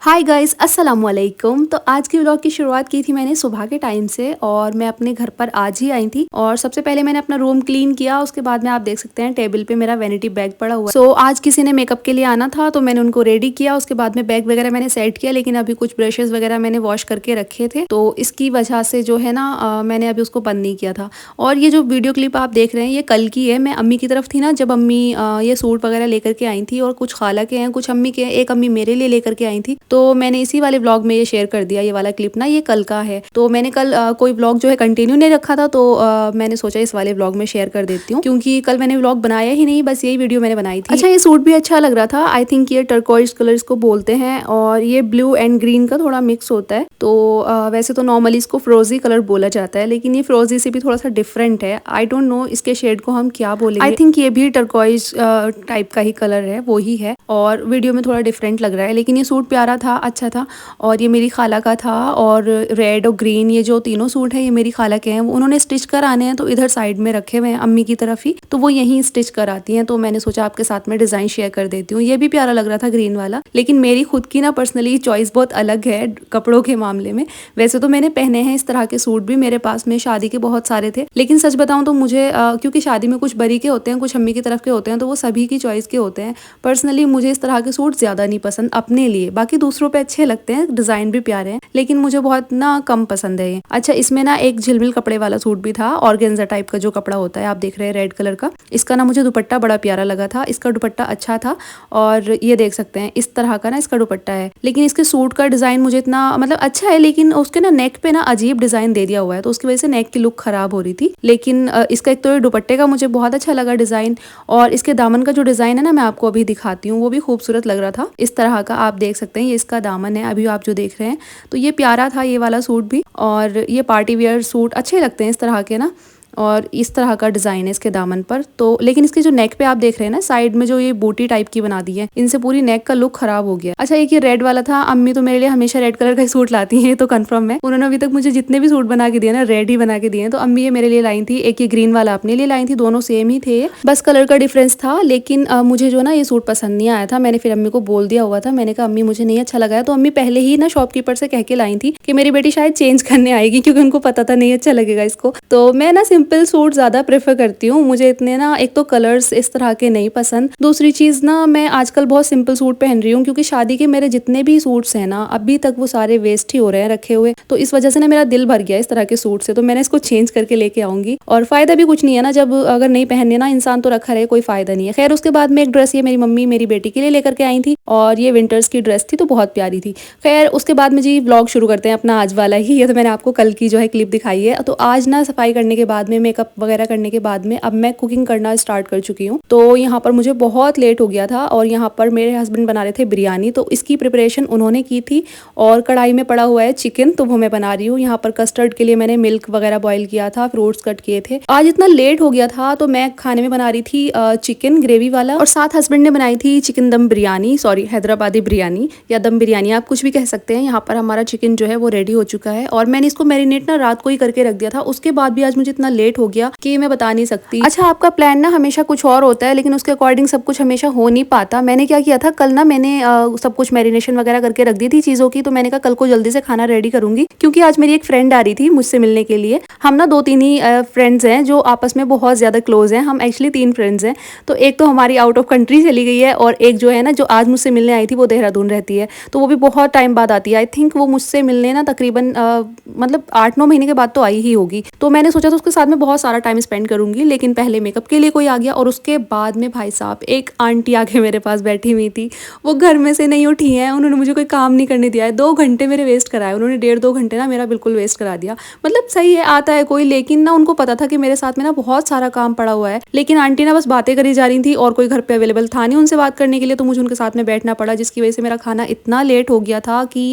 Hi guys, अस्सलाम वालेकुम। तो आज की व्लॉग की शुरुआत की थी मैंने सुबह के टाइम से और मैं अपने घर पर आज ही आई थी। और सबसे पहले मैंने अपना रूम क्लीन किया। उसके बाद में आप देख सकते हैं टेबल पे मेरा वैनिटी बैग पड़ा हुआ है। सो आज किसी ने मेकअप के लिए आना था तो मैंने उनको रेडी किया। उसके बाद में बैग वगैरह मैंने सेट किया, लेकिन अभी कुछ ब्रशेस वगैरह मैंने वॉश करके रखे थे, तो इसकी वजह से जो है ना मैंने अभी उसको बंद नहीं किया था। और ये जो वीडियो क्लिप आप देख रहे हैं ये कल की है। मैं अम्मी की तरफ थी ना, जब अम्मी ये सूट वगैरह लेकर के आई थी, और कुछ खाला के हैं, कुछ अम्मी के हैं, एक अम्मी मेरे लिए लेकर के आई थी, तो मैंने इसी वाले व्लॉग में ये शेयर कर दिया। ये वाला क्लिप ना ये कल का है, तो मैंने कल कोई व्लॉग जो है कंटिन्यू नहीं रखा था, तो मैंने सोचा इस वाले व्लॉग में शेयर कर देती हूँ, क्योंकि कल मैंने व्लॉग बनाया ही नहीं, बस यही वीडियो मैंने बनाई थी। अच्छा, ये सूट भी अच्छा लग रहा था। आई थिंक ये टर्कोइज कलर इसको बोलते हैं, और ये ब्लू एंड ग्रीन का थोड़ा मिक्स होता है। तो वैसे तो नॉर्मली इसको फ्रोजी कलर बोला जाता है, लेकिन ये फ्रोजी से भी थोड़ा सा डिफरेंट है। आई डोंट नो इसके शेड को हम क्या बोलेंगे। आई थिंक ये भी टर्कोइज टाइप का ही कलर है, वो ही है, और वीडियो में थोड़ा डिफरेंट लग रहा है, लेकिन ये सूट प्यारा था, अच्छा था। और ये मेरी खाला का था, और रेड और ग्रीन ये जो तीनों सूट हैं ये मेरी खाला के हैं। उन्होंने स्टिच कराने हैं तो इधर साइड में रखे हुए हैं अम्मी की तरफ ही, तो वो यहीं स्टिच कराती हैं। तो मैंने सोचा आपके साथ में डिजाइन शेयर कर देती हूँ। ये भी प्यारा लग रहा था ग्रीन वाला, लेकिन मेरी खुद की ना पर्सनली चॉइस बहुत अलग है कपड़ों के मामले में। वैसे तो मैंने पहने हैं इस तरह के सूट भी, मेरे पास में शादी के बहुत सारे थे, लेकिन सच बताऊं तो मुझे क्योंकि शादी में कुछ बरी के होते हैं, कुछ अम्मी की तरफ के होते हैं, तो वो सभी की चॉइस के होते हैं। पर्सनली मुझे इस तरह के सूट ज्यादा नहीं पसंद अपने लिए। बाकी दूसरों पे अच्छे लगते हैं, डिजाइन भी प्यारे हैं, लेकिन मुझे बहुत ना कम पसंद है ये। अच्छा, इसमें ना एक झिलमिल कपड़े वाला सूट भी था, ऑर्गेन्जा टाइप का जो कपड़ा होता है, आप देख रहे हैं रेड कलर का। इसका ना मुझे दुपट्टा बड़ा प्यारा लगा था, इसका दुपट्टा अच्छा था, और ये देख सकते हैं इस तरह का ना इसका दुपट्टा है। लेकिन इसके सूट का डिजाइन मुझे इतना मतलब अच्छा है, लेकिन उसके ना नेक पे ना अजीब डिजाइन दे दिया हुआ है, तो उसकी वजह से नेक की लुक खराब हो रही थी। लेकिन इसका एक तो दुपट्टे का मुझे बहुत अच्छा लगा डिजाइन, और इसके दामन का जो डिजाइन है ना, मैं आपको अभी दिखाती हूँ, वो भी खूबसूरत लग रहा था। इस तरह का आप देख सकते हैं, ये इसका दामन है अभी आप जो देख रहे हैं, तो ये प्यारा था ये वाला सूट भी। और ये पार्टी वेयर सूट अच्छे लगते हैं इस तरह के ना, और इस तरह का डिजाइन है इसके दामन पर। तो लेकिन इसके जो नेक पे आप देख रहे हैं ना, साइड में जो ये बूटी टाइप की बना दी है, इनसे पूरी नेक का लुक खराब हो गया। अच्छा, एक ये रेड वाला था। अम्मी तो मेरे लिए हमेशा रेड कलर का ही सूट लाती है, तो कंफर्म है। उन्होंने अभी तक मुझे जितने भी सूट बना के दिए ना, रेड ही बना के दिए हैं। तो अम्मी ये मेरे लिए लाई थी, एक ये ग्रीन वाला अपने लिए लाई थी, दोनों सेम ही थे, बस कलर का डिफरेंस था। लेकिन मुझे जो ना ये सूट पसंद नहीं आया था। मैंने फिर अम्मी को बोल दिया हुआ था, मैंने कहा अम्मी मुझे नहीं अच्छा लगा है। तो अम्मी पहले ही ना शॉपकीपर से कह के लाई थी कि मेरी बेटी शायद चेंज करने आएगी, क्योंकि उनको पता था नहीं अच्छा लगेगा इसको। तो मैं ना सिंपल सूट ज्यादा प्रेफर करती हूँ। मुझे इतने ना, एक तो कलर्स इस तरह के नहीं पसंद, दूसरी चीज ना मैं आजकल बहुत सिंपल सूट पहन रही हूँ, क्योंकि शादी के मेरे जितने भी सूट्स हैं ना, अभी तक वो सारे वेस्ट ही हो रहे हैं रखे हुए। तो इस वजह से ना मेरा दिल भर गया इस तरह के सूट से, तो मैंने इसको चेंज करके लेके आऊंगी। और फायदा भी कुछ नहीं है ना, जब अगर नहीं पहनने ना इंसान, तो रखा रहे, कोई फायदा नहीं है। खैर, उसके बाद में एक ड्रेस ये मेरी मम्मी मेरी बेटी के लिए लेकर के आई थी, और ये विंटर्स की ड्रेस थी, तो बहुत प्यारी थी। खैर, उसके बाद में जी व्लॉग शुरू करते हैं अपना आज वाला ही। ये तो मैंने आपको कल की जो है क्लिप दिखाई है। तो आज ना सफाई करने के बाद में, मेकअप वगैरह करने के बाद में, अब मैं कुकिंग करना स्टार्ट कर चुकी हूँ। तो यहाँ पर मुझे बहुत लेट हो गया था, और यहाँ पर मेरे हस्बैंड बना रहे थे बिरयानी, तो इसकी प्रिपरेशन उन्होंने की थी। और कढ़ाई में पड़ा हुआ है चिकन, तो वो मैं बना रही हूँ। यहाँ पर कस्टर्ड के लिए मैंने मिल्क वगैरह बॉईल किया था, फ्रूट्स कट किए थे। आज इतना लेट हो गया था, तो मैं खाने में बना रही थी चिकन ग्रेवी वाला, और साथ हस्बैंड ने बनाई थी चिकन दम बिरयानी, सॉरी हैदराबादी बिरयानी या दम बिरयानी, आप कुछ भी कह सकते हैं। यहाँ पर हमारा चिकन जो है वो रेडी हो चुका है, और मैंने इसको मैरिनेट ना रात को ही करके रख दिया था। उसके बाद भी आज मुझे इतना लेट हो गया कि मैं बता नहीं सकती। अच्छा, आपका प्लान ना हमेशा कुछ और होता है, लेकिन उसके अकॉर्डिंग सब कुछ हमेशा हो नहीं पाता। मैंने क्या किया था, कल ना मैंने सब कुछ मैरिनेशन वगैरह करके रख दी थी चीजों की, तो मैंने कहा कल को जल्दी से खाना रेडी करूंगी, क्योंकि आज मेरी एक फ्रेंड आ रही थी मुझसे मिलने के लिए। हम ना 2-3 ही फ्रेंड्स हैं जो आपस में बहुत ज्यादा क्लोज हैं। हम एक्चुअली 3 फ्रेंड्स हैं। तो एक तो हमारी आउट ऑफ कंट्री चली गई है, और एक जो है ना, जो आज मुझसे मिलने आई थी, वो देहरादून रहती है, तो वो भी बहुत टाइम बाद आती है। आई थिंक वो मुझसे मिलने ना तकरीबन मतलब 8-9 महीने के बाद तो आई ही होगी। तो मैंने सोचा था उसके साथ में बहुत सारा टाइम स्पेंड करूंगी, लेकिन पहले मेकअप के लिए कोई आ गया, और उसके बाद में भाई साहब एक आंटी आके मेरे पास बैठी हुई थी। वो घर में से नहीं उठी हैं, उन्होंने मुझे कोई काम नहीं करने दिया है। 2 घंटे मेरे वेस्ट कराए उन्होंने, 1.5-2 घंटे ना मेरा बिल्कुल वेस्ट करा दिया। मतलब सही है, आता है कोई, लेकिन ना उनको पता था कि मेरे साथ में ना बहुत सारा काम पड़ा हुआ है। लेकिन आंटी ना बस बातें करी जा रही थी, और कोई घर पे अवेलेबल था नहीं उनसे बात करने के लिए, तो मुझे उनके साथ में बैठना पड़ा, जिसकी वजह से मेरा खाना इतना लेट हो गया था कि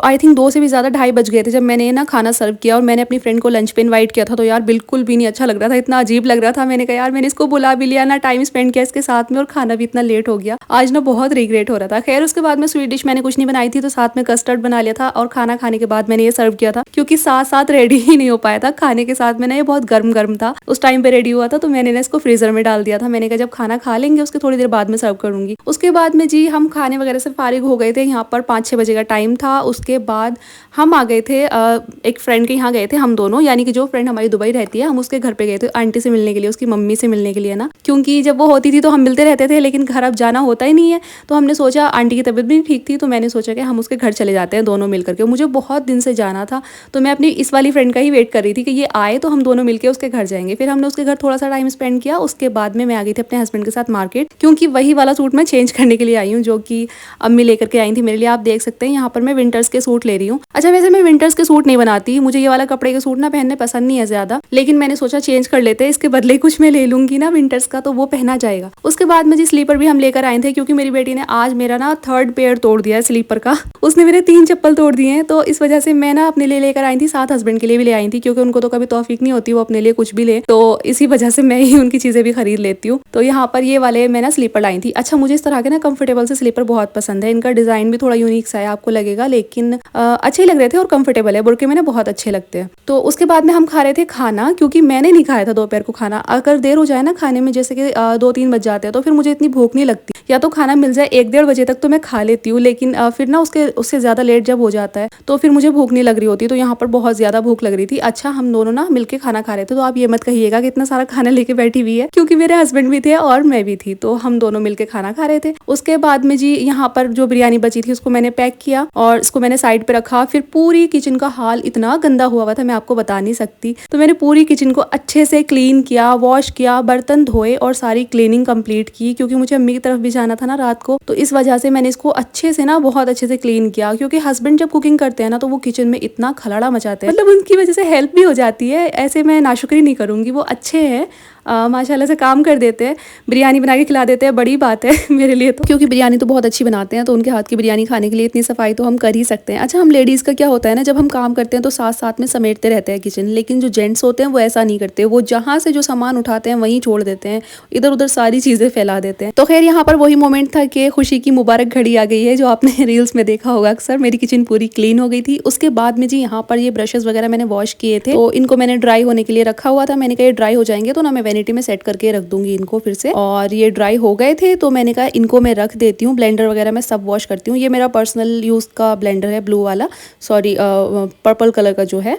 आई थिंक 2 से भी ज्यादा 2:30 बज गए थे जब मैंने ना खाना सर्व किया। और मैंने अपनी फ्रेंड को लंच पे इनवाइट किया था, तो यार बिल्कुल भी नहीं अच्छा लग रहा था, इतना अजीब लग रहा था। मैंने कहा यार मैंने इसको बुला भी लिया ना, टाइम स्पेंड किया इसके साथ में, और खाना भी इतना लेट हो गया। आज ना बहुत रिग्रेट हो रहा था। खैर उसके बाद में स्वीट डिश मैंने कुछ नहीं बनाई थी, तो साथ में कस्टर्ड बना लिया था और खाना खाने के बाद मैंने ये सर्व किया था, क्योंकि साथ साथ रेडी ही नहीं हो पाया था खाने के साथ में ना। ये बहुत गर्म गर्म था उस टाइम पे रेडी हुआ था, तो मैंने ना इसको फ्रीजर में डाल दिया था। मैंने कहा जब खाना खा लेंगे उसके थोड़ी देर बाद में सर्व करूंगी। उसके बाद में जी हम खाने वगैरह से फारिग हो गए थे। यहाँ पर 5-6 बजे का टाइम था। उसके बाद हम आ गए थे एक फ्रेंड के यहाँ गए थे हम दोनों, यानी कि जो फ्रेंड हमारी दुबई रहती है, हम उसके घर पे गए थे आंटी से मिलने के लिए, उसकी मम्मी से मिलने के लिए ना, क्योंकि जब वो होती थी तो हम मिलते रहते थे, लेकिन घर अब जाना होता ही नहीं है। तो हमने सोचा, आंटी की तबीयत भी ठीक थी, तो मैंने सोचा कि हम उसके घर चले जाते हैं दोनों मिल करके। मुझे बहुत दिन से जाना था, तो मैं अपनी इस वाली फ्रेंड का ही वेट कर रही थी कि ये आए तो हम दोनों मिलकर उसके घर जाएंगे। फिर हमने उसके घर थोड़ा सा टाइम स्पेंड किया। उसके बाद में मैं आ गई थी अपने हस्बैंड के साथ मार्केट, क्योंकि वही वाला सूट मैं चेंज करने के लिए आई हूँ जो कि अम्मी लेकर के आई थी मेरे लिए। आप देख सकते हैं यहाँ पर मैं विंटर्स के सूट ले रही हूँ। अच्छा वैसे मैं विंटर्स के सूट नहीं बनाती, मुझे ये वाला कपड़े के सूट ना पहनने पसंद नहीं है ज्यादा, लेकिन मैंने सोचा चेंज कर लेते हैं, इसके बदले कुछ मैं ले लूंगी ना विंटर्स का, तो वो पहना जाएगा। उसके बाद में जी स्लीपर भी हम लेकर आए थे, क्योंकि मेरी बेटी ने आज मेरा ना 3rd पेयर तोड़ दिया है स्लीपर का। उसने मेरे 3 चप्पल तोड़ दिए हैं, तो इस वजह से मैं ना अपने लिए लेकर आई थी, साथ हस्बैंड के लिए भी ले आई थी, क्योंकि उनको तो कभी तौफीक नहीं होती वो अपने लिए कुछ भी ले, तो इसी वजह से मैं ही उनकी चीजें भी खरीद लेती हूँ। तो यहाँ पर ये वाले मैं ना स्लीपर लाई थी। अच्छा मुझे इस तरह के ना कंफर्टेबल से स्लीपर बहुत पसंद है। इनका डिजाइन भी थोड़ा यूनिक सा है, आपको लगेगा, लेकिन अच्छे ही लग रहे थे और कंफर्टेबल है, बुरके में ना बहुत अच्छे लगते हैं। तो उसके बाद में हम खा रहे थे खाना, क्योंकि मैंने नहीं खाया था दोपहर को खाना। अगर देर हो जाए ना खाने में, जैसे कि 2-3 बज जाते हैं, तो फिर मुझे इतनी भूख नहीं लगती। या तो खाना मिल जाए 1-1:30 बजे तक तो मैं खा लेती हूँ, लेकिन फिर ना उससे ज्यादा लेट जब हो जाता है तो फिर मुझे भूख नहीं लग रही होती। तो यहाँ पर बहुत ज्यादा भूख लग रही थी। अच्छा हम दोनों ना मिलके खाना खा रहे थे, तो आप ये मत कहिएगा कि इतना सारा खाना लेके बैठी हुई है, क्योंकि मेरे हस्बैंड भी थे और मैं भी थी, तो हम दोनों मिलके खाना खा रहे थे। उसके बाद में जी यहाँ पर जो बिरयानी बची थी उसको मैंने पैक किया और इसको मैंने साइड पे रखा। फिर पूरी किचन का हाल इतना गंदा हुआ था, मैं आपको बता नहीं सकती। तो मैंने पूरी किचन को अच्छे से क्लीन किया, वॉश किया, बर्तन धोए और सारी क्लीनिंग कंप्लीट की, क्योंकि मुझे अम्मी की तरफ भी जाना था ना रात को। तो इस वजह से मैंने इसको अच्छे से ना बहुत अच्छे से क्लीन किया, क्योंकि हस्बैंड जब कुकिंग करते हैं ना तो वो किचन में इतना खलड़ा मचाते हैं, मतलब उनकी वजह से हेल्प भी हो जाती है। ऐसे मैं नाशुक्री नहीं करूंगी, वो अच्छे हैं, माशाल्लाह से काम कर देते हैं, बिरयानी बना के खिला देते हैं, बड़ी बात है मेरे लिए तो, क्योंकि बिरयानी तो बहुत अच्छी बनाते हैं, तो उनके हाथ की बिरयानी खाने के लिए इतनी सफाई तो हम कर ही सकते हैं। अच्छा हम लेडीज़ का क्या होता है ना, जब हम काम करते हैं तो साथ साथ में समेटते रहते हैं किचन, लेकिन जो जेंट्स होते हैं वो ऐसा नहीं करते, वो जहाँ से जो सामान उठाते हैं वहीं छोड़ देते हैं, इधर उधर सारी चीज़ें फैला देते हैं। तो खैर यहाँ पर वही मोमेंट था कि खुशी की मुबारक घड़ी आ गई है, जो आपने रील्स में देखा होगा अक्सर। मेरी किचन पूरी क्लीन हो गई थी। उसके बाद में जी यहाँ पर ये ब्रशेस वगैरह मैंने वॉश किए थे, तो इनको मैंने ड्राई होने के लिए रखा हुआ था। मैंने कहा ये ड्राई हो जाएंगे तो ना मैं वैनिटी में सेट करके रख दूंगी इनको फिर से, और ये ड्राई हो गए थे तो मैंने कहा इनको मैं रख देती हूँ। ब्लेंडर वगैरह मैं सब वॉश करती हूँ। ये मेरा पर्सनल यूज़ का ब्लेंडर है, ब्लू वाला, सॉरी पर्पल कलर का जो है,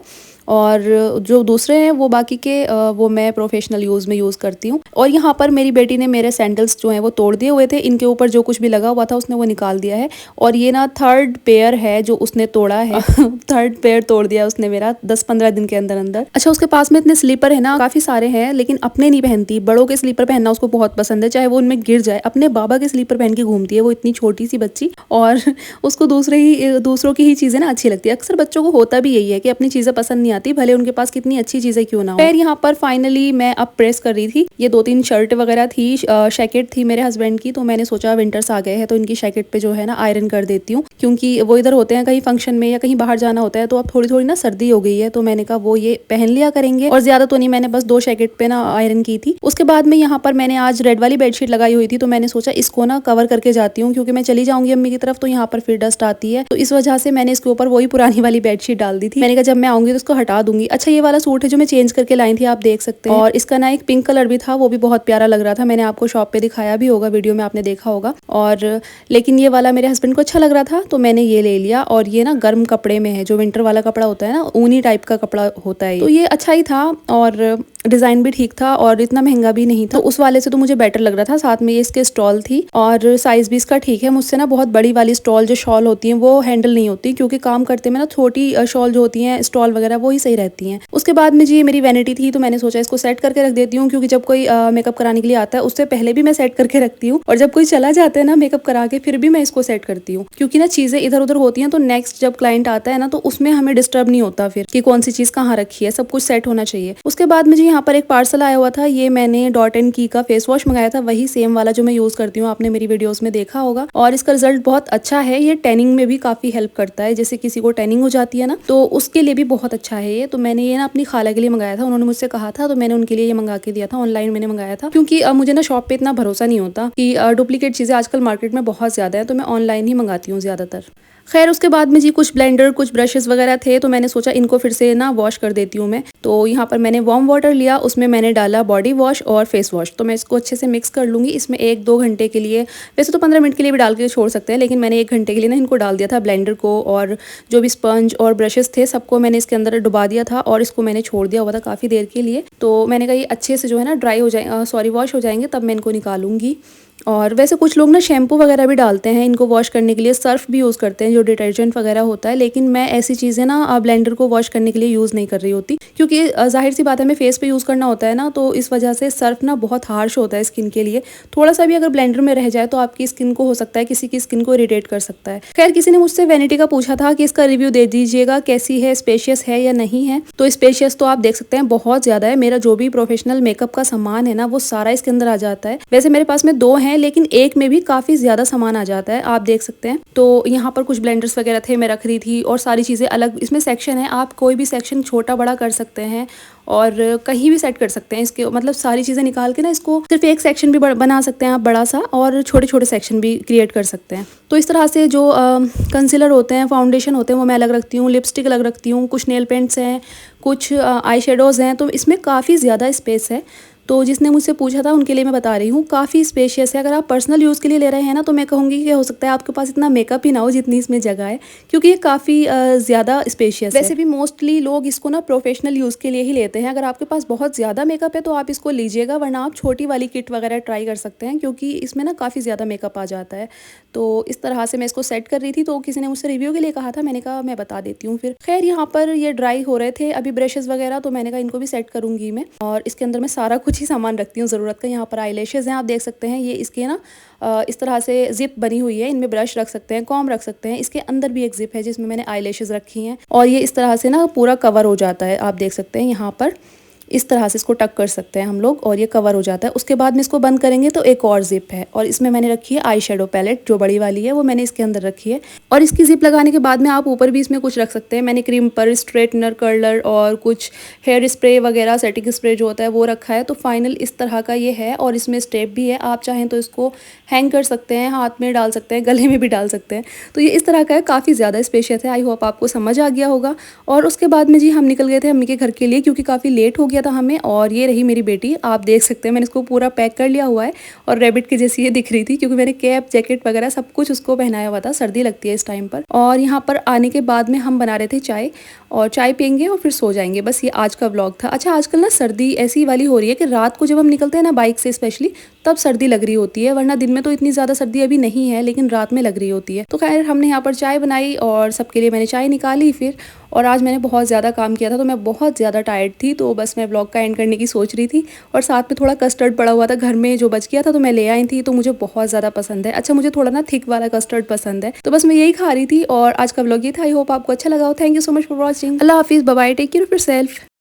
और जो दूसरे हैं वो बाकी के वो मैं प्रोफेशनल यूज़ में यूज़ करती हूँ। और यहाँ पर मेरी बेटी ने मेरे सैंडल्स जो हैं वो तोड़ दिए हुए थे, इनके ऊपर जो कुछ भी लगा हुआ था उसने वो निकाल दिया है। और ये ना 3rd पेयर है जो उसने तोड़ा है 3rd पेयर तोड़ दिया उसने मेरा 10-15 दिन के अंदर अंदर। अच्छा उसके पास में इतने स्लीपर है ना, काफ़ी सारे हैं, लेकिन अपने नहीं पहनती। बड़ों के स्लीपर पहनना उसको बहुत पसंद है, चाहे वो उनमें गिर जाए। अपने बाबा के स्लीपर पहन के घूमती है, वो इतनी छोटी सी बच्ची, और उसको दूसरों की ही चीज़ें ना अच्छी लगती है। अक्सर बच्चों को होता भी यही है कि अपनी चीज़ें पसंद नहीं आती, भले उनके पास कितनी अच्छी चीजें क्यों ना हो। फिर यहाँ पर फाइनली मैं अब प्रेस कर रही थी। ये 2-3 शर्ट वगैरह थी, जैकेट थी मेरे हस्बैंड की, तो मैंने सोचा विंटर्स आ गए हैं तो इनकी जैकेट पे जो है ना आयरन कर देती हूँ, क्योंकि वो इधर होते हैं कहीं फंक्शन में या कहीं बाहर जाना होता है, तो अब थोड़ी थोड़ी ना सर्दी हो गई है, तो मैंने कहा वो ये पहन लिया करेंगे। और ज्यादा तो नहीं, मैंने बस 2 जैकेट पे ना आयरन की थी। उसके बाद में यहाँ पर मैंने आज रेड वाली बेडशीट लगाई हुई थी, तो मैंने सोचा इसको ना कवर करके जाती हूँ, क्योंकि मैं चली जाऊंगी अम्मी की तरफ तो यहाँ पर फिर डस्ट आती है, तो इस वजह से मैंने इसके ऊपर वही पुरानी वाली बेडशीट डाल दी थी। मैंने कहा जब मैं आऊंगी तो इसको हटा दूंगी। अच्छा ये वाला सूट है जो मैं चेंज करके लाई थी, आप देख सकते हैं, और इसका ना एक पिंक कलर भी था, वो भी बहुत प्यारा लग रहा था। मैंने आपको शॉप पे दिखाया भी होगा, वीडियो में आपने देखा होगा। और लेकिन ये वाला मेरे हस्बैंड को अच्छा लग रहा था तो मैंने ये ले लिया। और ये ना गर्म कपड़े में है, जो विंटर वाला कपड़ा होता है ना, ऊनी टाइप का कपड़ा होता है, तो ये अच्छा ही था और डिजाइन भी ठीक था और इतना महंगा भी नहीं था, तो उस वाले से तो मुझे बेटर लग रहा था। साथ में ये इसके स्टॉल थी और साइज भी इसका ठीक है। मुझसे ना बहुत बड़ी वाली स्टॉल जो शॉल होती है वो हैंडल नहीं होती, क्योंकि काम करते में ना छोटी शॉल जो होती है स्टॉल वगैरह वो ही सही रहती हैं। उसके बाद में जी मेरी वैनिटी थी, तो मैंने सोचा इसको सेट करके रख देती हूँ, क्योंकि जब कोई मेकअप कराने के लिए आता है उससे पहले भी मैं सेट करके रखती हूँ, और जब कोई चला जाता है ना मेकअप करा के फिर भी मैं इसको सेट करती हूँ, क्योंकि ना चीजें इधर उधर होती हैं, तो नेक्स्ट जब क्लाइंट आता है ना तो उसमें हमें डिस्टर्ब नहीं होता फिर कि कौन सी चीज कहाँ रखी है, सब कुछ सेट होना चाहिए। उसके बाद में जी यहाँ पर एक पार्सल आया हुआ था, ये मैंने डॉट एंड की का फेस वॉश मंगाया था, वही सेम वाला जो मैं यूज करती हूँ, आपने मेरी वीडियोस में देखा होगा, और इसका रिजल्ट बहुत अच्छा है। ये टैनिंग में भी काफी हेल्प करता है, जैसे किसी को टैनिंग हो जाती है ना तो उसके लिए भी बहुत अच्छा है ये, तो मैंने ये ना अपनी खाला के लिए मंगाया था, उन्होंने मुझसे कहा था तो मैंने उनके लिए ये मंगा के दिया था। ऑनलाइन मैंने मंगाया था क्योंकि मुझे ना शॉप पे इतना भरोसा नहीं होता कि डुप्लीकेट चीज़ें आजकल मार्केट में बहुत ज़्यादा है, तो मैं ऑनलाइन ही मंगाती हूँ ज़्यादातर। खैर उसके बाद में जी कुछ ब्लेंडर कुछ ब्रशेस वगैरह थे, तो मैंने सोचा इनको फिर से ना वॉश कर देती हूँ मैं। तो यहाँ पर मैंने वार्म वाटर लिया, उसमें मैंने डाला बॉडी वॉश और फेस वॉश। तो मैं इसको अच्छे से मिक्स कर लूँगी इसमें 1-2 घंटे के लिए, वैसे तो 15 मिनट के लिए भी डाल के छोड़ सकते हैं, लेकिन मैंने 1 घंटे के लिए ना इनको डाल दिया था ब्लेंडर को, और जो भी स्पंज और ब्रशेस थे सबको मैंने इसके अंदर डुबा दिया था और इसको मैंने छोड़ दिया हुआ था काफ़ी देर के लिए। तो मैंने कहा ये अच्छे से जो है ना ड्राई हो जाए, सॉरी वॉश हो जाएंगे, तब मैं इनको निकालूंगी। और वैसे कुछ लोग ना शैम्पू वगैरह भी डालते हैं इनको वॉश करने के लिए, सर्फ भी यूज़ करते हैं जो डिटर्जेंट वगैरह होता है, लेकिन मैं ऐसी चीज़ें ना ब्लेंडर को वॉश करने के लिए यूज़ नहीं कर रही होती, क्योंकि जाहिर सी बात है हमें फेस पे यूज़ करना होता है ना, तो इस वजह से सर्फ ना बहुत हार्श होता है स्किन के लिए। थोड़ा सा भी अगर ब्लेंडर में रह जाए तो आपकी स्किन को हो सकता है, किसी की स्किन को इरिटेट कर सकता है। खैर किसी ने मुझसे वैनिटी का पूछा था कि इसका रिव्यू दे दीजिएगा, कैसी है, स्पेशियस है या नहीं है। तो स्पेशियस तो आप देख सकते हैं बहुत ज़्यादा है, मेरा जो भी प्रोफेशनल मेकअप का सामान है ना वो सारा इसके अंदर आ जाता है। वैसे मेरे पास में 2 हैं, लेकिन एक में भी काफ़ी ज़्यादा सामान आ जाता है, आप देख सकते हैं। तो यहाँ पर कुछ ब्लेंडर्स वगैरह थे, मैं रख रही थी, और सारी चीज़ें अलग इसमें सेक्शन है, आप कोई भी सेक्शन छोटा बड़ा कर सकते हैं और कहीं भी सेट कर सकते हैं इसके, मतलब सारी चीज़ें निकाल के ना इसको सिर्फ एक सेक्शन भी बना सकते हैं आप बड़ा सा, और छोटे छोटे सेक्शन भी क्रिएट कर सकते हैं। तो इस तरह से जो कंसीलर होते हैं, फाउंडेशन होते हैं, वो मैं अलग रखती हूँ, लिपस्टिक अलग रखती हूँ, कुछ नेल पेंट्स हैं, कुछ आई शेडोज़ हैं, तो इसमें काफ़ी ज़्यादा स्पेस है। तो जिसने मुझसे पूछा था उनके लिए मैं बता रही हूँ, काफ़ी स्पेशियस है। अगर आप पर्सनल यूज़ के लिए ले रहे हैं ना, तो मैं कहूँगी कि हो सकता है आपके पास इतना मेकअप ही ना हो जितनी इसमें जगह है, क्योंकि ये काफ़ी ज़्यादा स्पेशियस है। वैसे भी मोस्टली लोग इसको ना प्रोफेशनल यूज़ के लिए ही लेते हैं। अगर आपके पास बहुत ज़्यादा मेकअप है तो आप इसको लीजिएगा, वरना आप छोटी वाली किट वगैरह ट्राई कर सकते हैं, क्योंकि इसमें ना काफ़ी ज़्यादा मेकअप आ जाता है। तो इस तरह से मैं इसको सेट कर रही थी, तो किसी ने मुझसे रिव्यू के लिए कहा था, मैंने कहा मैं बता देती हूँ फिर। खैर यहाँ पर ये ड्राई हो रहे थे अभी ब्रशेज़ वगैरह, तो मैंने कहा इनको भी सेट करूँगी मैं, और इसके अंदर मैं सारा कुछ ही सामान रखती हूँ ज़रूरत का। यहाँ पर आईलैशेज़ हैं, आप देख सकते हैं, ये इसके ना इस तरह से जिप बनी हुई है, इनमें ब्रश रख सकते हैं, कॉम्ब रख सकते हैं। इसके अंदर भी एक जिप है जिसमें मैंने आईलैशेज़ रखी हैं, और ये इस तरह से ना पूरा कवर हो जाता है, आप देख सकते हैं। यहाँ पर इस तरह से इसको टक कर सकते हैं हम लोग, और ये कवर हो जाता है। उसके बाद में इसको बंद करेंगे तो एक और जिप है, और इसमें मैंने रखी है आई शेडो पैलेट, जो बड़ी वाली है वो मैंने इसके अंदर रखी है। और इसकी जिप लगाने के बाद में आप ऊपर भी इसमें कुछ रख सकते हैं। मैंने क्रीम पर स्ट्रेटनर, कर्लर और कुछ हेयर स्प्रे वगैरह, सेटिंग स्प्रे जो होता है वो रखा है। तो फाइनल इस तरह का ये है, और इसमें स्टेप भी है, आप चाहें तो इसको हैंग कर सकते हैं, हाथ में डाल सकते हैं, गले में भी डाल सकते हैं। तो ये इस तरह का है, काफ़ी ज़्यादा स्पेशियस है। आई होप आपको समझ आ गया होगा। और उसके बाद में जी हम निकल गए थे अम्मी के घर के लिए, क्योंकि काफ़ी लेट हो गया था हमें। और ये रही मेरी बेटी, आप देख सकते हैं मैंने इसको पूरा पैक कर लिया हुआ है, और रैबिट की जैसी ये दिख रही थी, क्योंकि मैंने कैप जैकेट वगैरह सब कुछ उसको पहनाया हुआ था, सर्दी लगती है इस टाइम पर। और यहाँ पर आने के बाद में हम बना रहे थे चाय, और चाय पियेंगे और फिर सो जाएंगे। बस ये आज का व्लॉग था। अच्छा, आजकल ना सर्दी ऐसी वाली हो रही है कि रात को जब हम निकलते हैं ना बाइक से स्पेशली, तब सर्दी लग रही होती है, वरना दिन में तो इतनी ज़्यादा सर्दी अभी नहीं है, लेकिन रात में लग रही होती है। तो खैर हमने यहाँ पर चाय बनाई और सबके लिए मैंने चाय निकाली फिर। और आज मैंने बहुत ज़्यादा काम किया था, तो मैं बहुत ज़्यादा टायर्ड थी, तो बस मैं व्लॉग का एंड करने की सोच रही थी। और साथ में थोड़ा कस्टर्ड पड़ा हुआ था घर में जो बच गया था, तो मैं ले आई थी, तो मुझे बहुत ज़्यादा पसंद है। अच्छा, मुझे थोड़ा ना थिक वाला कस्टर्ड पसंद है, तो बस मैं यही खा रही थी। और आज का व्लॉग ये था। आई होप आपको अच्छा लगा हो। Thank you so much for watching. अल्लाह हाफिज़, bye bye, take care of yourself.